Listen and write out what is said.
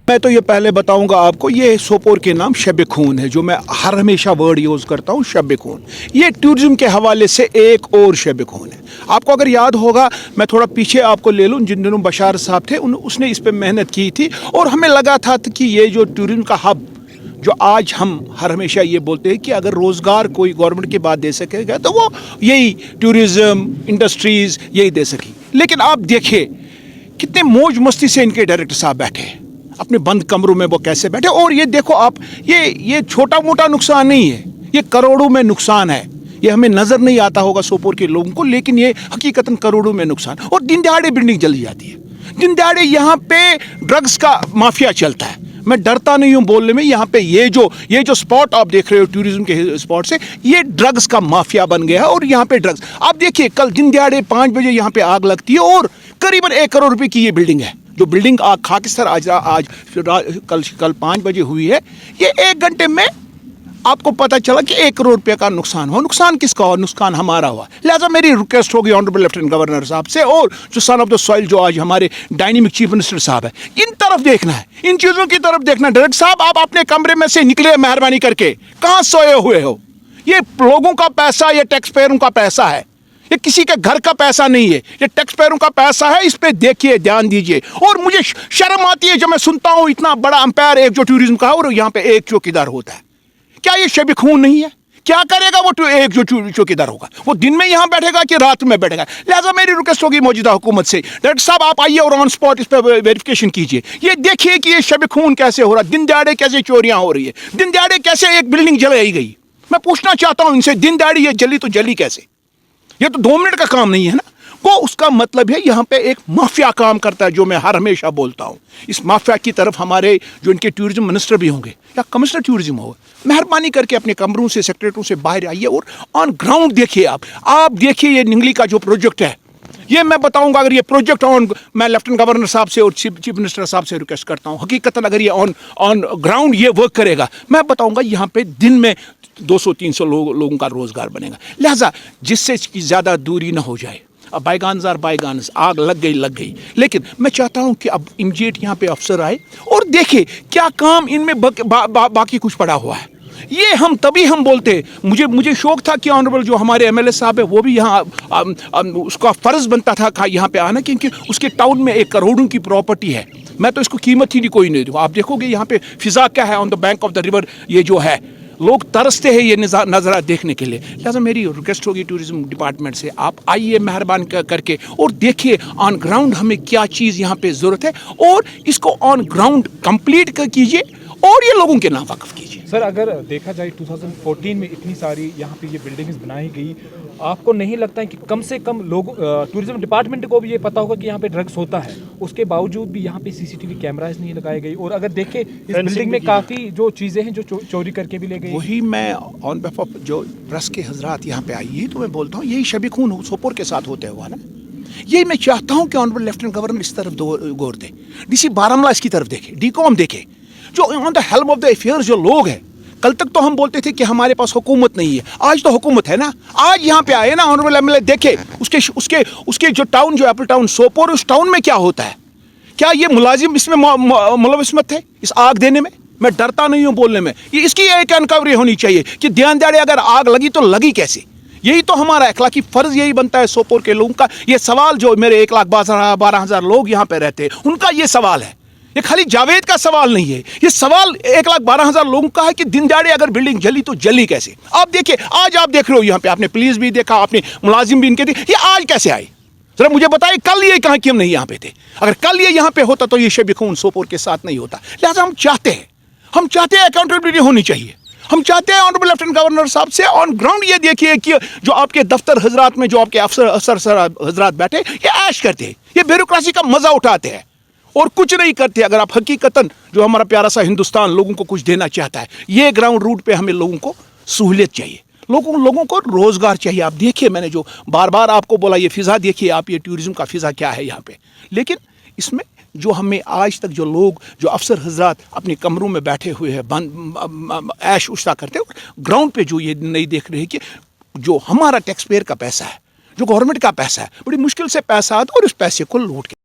मैं तो ये पहले बताऊंगा आपको, ये सोपोर के नाम शब खून है, जो मैं हर हमेशा वर्ड यूज़ करता हूँ, शब खून। ये टूरिज्म के हवाले से एक और शब खून है। आपको अगर याद होगा, मैं थोड़ा पीछे आपको ले लूँ, जिन दिनों बशार साहब थे उसने इस पर मेहनत की थी और हमें लगा था कि ये जो टूरिज्म का हब, जो आज हम हर हमेशा ये बोलते हैं कि अगर रोज़गार कोई गवर्नमेंट की बात दे सकेगा तो वो यही टूरिज़्म इंडस्ट्रीज़ यही दे सकी। लेकिन आप देखिए कितने मौज मस्ती से इनके डायरेक्टर साहब बैठे अपने बंद कमरों में, वो कैसे बैठे। और ये देखो आप, ये छोटा मोटा नुकसान नहीं है, ये करोड़ों में नुकसान है। ये हमें नज़र नहीं आता होगा सोपोर के लोगों को, लेकिन ये हकीकतन करोड़ों में नुकसान। और दिन दहाड़े बिल्डिंग जली जाती है, दिन दहाड़े यहाँ पे ड्रग्स का माफिया चलता है। मैं डरता नहीं हूँ बोलने में, यहाँ पे ये जो स्पॉट आप देख रहे हो टूरिज्म के स्पॉट से, ये ड्रग्स का माफिया बन गया है। और यहाँ पे ड्रग्स, आप देखिए कल दिन दहाड़े 5 बजे यहाँ पे आग लगती है और करीबन 1 करोड़ रुपए की ये बिल्डिंग है। जो बिल्डिंग आग खाकिस्तान आज कल 5 बजे हुई है, ये 1 घंटे में आपको पता चला कि 1 करोड़ रुपये का नुकसान हुआ। नुकसान किसका हुआ? नुकसान हमारा हुआ। लिहाजा मेरी रिक्वेस्ट होगी ऑनरेबल लेफ्टिनेंट गवर्नर साहब से, और जो सन ऑफ द सॉइल जो आज हमारे डायनेमिक चीफ मिनिस्टर साहब है, इन तरफ देखना है, इन चीज़ों की तरफ देखना। डायरेक्टर साहब, आप अपने कमरे में से निकले मेहरबानी करके, कहाँ सोए हुए हो? ये लोगों का पैसा, ये टैक्स पेयरों का पैसा है, ये किसी के घर का पैसा नहीं है, ये टैक्स पेयरों का पैसा है। इस पे देखिए, ध्यान दीजिए। और मुझे शर्म आती है जब मैं सुनता हूँ इतना बड़ा अंपायर एक जो टूरिज्म का, और यहाँ पे एक चौकीदार होता है। क्या ये शब खून नहीं है? क्या करेगा वो एक जो चौकीदार होगा? वो दिन में यहाँ बैठेगा कि रात में बैठेगा? लिहाजा मेरी रिक्वेस्ट होगी मौजूदा हुकूमत से, डायरेक्टर साहब आप आइए और ऑन स्पॉट इस पर वेरिफिकेशन कीजिए। ये देखिए कि ये शब खून कैसे हो रहा है, दिन दहाड़े कैसे चोरियां हो रही है, दिन दहाड़े कैसे एक बिल्डिंग जलाई गई। मैं पूछना चाहता हूँ इनसे, दिन दहाड़े ये जली तो जली कैसे? ये तो 2 मिनट का काम नहीं है ना। वो उसका मतलब है यहाँ पे एक माफिया काम करता है, जो मैं हर हमेशा बोलता हूँ। इस माफिया की तरफ हमारे जो इनके टूरिज्म मिनिस्टर भी होंगे या कमिश्नर टूरिज्म हो, मेहरबानी करके अपने कमरों से, सेक्रेटरों से बाहर आइए और ऑन ग्राउंड देखिए। आप देखिए ये निंगली का जो प्रोजेक्ट है, ये मैं बताऊंगा, अगर ये प्रोजेक्ट मैं लेफ्टिनेंट गवर्नर साहब से और चीफ मिनिस्टर साहब से रिक्वेस्ट करता हूँ, हकीकतन अगर ये ऑन ग्राउंड ये वर्क करेगा, मैं बताऊंगा यहाँ पे दिन में 200-300 लोगों का रोजगार बनेगा। लिहाजा जिससे ज़्यादा दूरी ना हो जाए, अब बायगान्स आर बायगान्स, आग लग गई। लेकिन मैं चाहता हूं कि अब इमीडिएट यहाँ पे अफसर आए और देखे क्या काम इनमें बाकी कुछ पड़ा हुआ है। ये हम तभी हम बोलते, मुझे शौक था कि ऑनरेबल जो हमारे एमएलए साहब है वो भी यहाँ, उसका फ़र्ज़ बनता था यहाँ पे आना, क्योंकि उसके टाउन में 1 करोड़ की प्रॉपर्टी है। मैं तो इसको कीमत ही कोई नहीं दूँ। आप देखोगे यहाँ पे फिज़ा क्या है, on the bank of the river, ये जो है लोग तरसते हैं ये नज़ारा देखने के लिए। लिहाजा मेरी रिक्वेस्ट होगी टूरिज्म डिपार्टमेंट से, आप आइए मेहरबान करके और देखिए ऑन ग्राउंड हमें क्या चीज़ यहाँ पे ज़रूरत है, और इसको ऑन ग्राउंड कंप्लीट कीजिए और ये लोगों के नाम वक़्फ़ कीजिए। सर, अगर देखा जाए 2014 में इतनी सारी यहाँ पे ये बिल्डिंग्स बनाई गई, आपको नहीं लगता है कि कम से कम लोग, टूरिज्म डिपार्टमेंट को भी ये पता होगा कि यहाँ पे ड्रग्स होता है, उसके बावजूद भी यहाँ पे सीसीटीवी कैमराज नहीं लगाए गई? और अगर देखें इस बिल्डिंग में काफ़ी जो चीज़ें हैं जो चोरी करके भी ले गई। वही मैं ऑन बेhalf ऑफ जो प्रेस के हजरात यहाँ पे आई, यही तो मैं बोलता हूँ, यही शब खून सोपोर के साथ होते हुआ ना, यही मैं चाहता हूँ कि ऑनरेबल लेफ्टिनेंट गवर्नर इस तरफ गौर दे, डीसी बारामूला इसकी तरफ देखे, डीकॉम देखे, जो on the helm of the affairs जो लोग हैं। कल तक तो हम बोलते थे कि हमारे पास हुकूमत नहीं है, आज तो हुकूमत है ना। आज यहाँ पे आए ना ऑनरेबल एमएलए, देखे उसके जो टाउन, जो एप्पल टाउन सोपोर, उस टाउन में क्या होता है। क्या ये मुलाजिम इसमें मुलविसमत थे इस आग देने में? मैं डरता नहीं हूँ बोलने में। ये इसकी एक इनक्वायरी होनी चाहिए कि ध्यान दहाड़े अगर आग लगी तो लगी कैसे। यही तो हमारा अखलाकी फ़र्ज़ यही बनता है सोपोर के लोगों का। ये सवाल जो मेरे 1,12,000 लोग यहाँ पे रहते हैं, उनका ये सवाल है। ये खाली जावेद का सवाल नहीं है, ये सवाल 1,12,000 लोगों का है कि दिन दहाड़े अगर बिल्डिंग जली तो जली कैसे। आप देखिए, आज आप देख रहे हो यहाँ पे, आपने पुलिस भी देखा, आपने मुलाजिम भी इनके देखे, ये आज कैसे आए जरा मुझे बताइए। कल ये कहाँ कि हम नहीं यहाँ पे थे? अगर कल ये यहाँ पे होता तो ये शब खून सोपोर के साथ नहीं होता। लिहाजा हम चाहते हैं अकाउंटेबिलिटी होनी चाहिए। हम चाहते हैं ऑनरेबल लेफ्टिनेंट गवर्नर साहब से ऑन ग्राउंड ये देखिए कि जो आपके दफ्तर हजरात में जो आपके अफसर हजरात बैठे, ये ऐश करते हैं, ये ब्यूरोक्रेसी का मजा उठाते हैं और कुछ नहीं करते। अगर आप हकीकतन जो हमारा प्यारा सा हिंदुस्तान लोगों को कुछ देना चाहता है, ये ग्राउंड रूट पे हमें लोगों को सहूलियत चाहिए, लोगों को रोज़गार चाहिए। आप देखिए, मैंने जो बार बार आपको बोला, ये फ़िज़ा देखिए आप, ये टूरिज़्म का फ़िज़ा क्या है यहाँ पे। लेकिन इसमें जो हमें आज तक जो लोग, जो अफसर हजरात अपने कमरों में बैठे हुए हैं, बंद ऐश उश्ता करते हैं, और ग्राउंड पे जो ये नहीं देख रहे कि जो हमारा टैक्स पेयर का पैसा है, जो गवर्नमेंट का पैसा है, बड़ी मुश्किल से पैसा आता है और उस पैसे को लूट के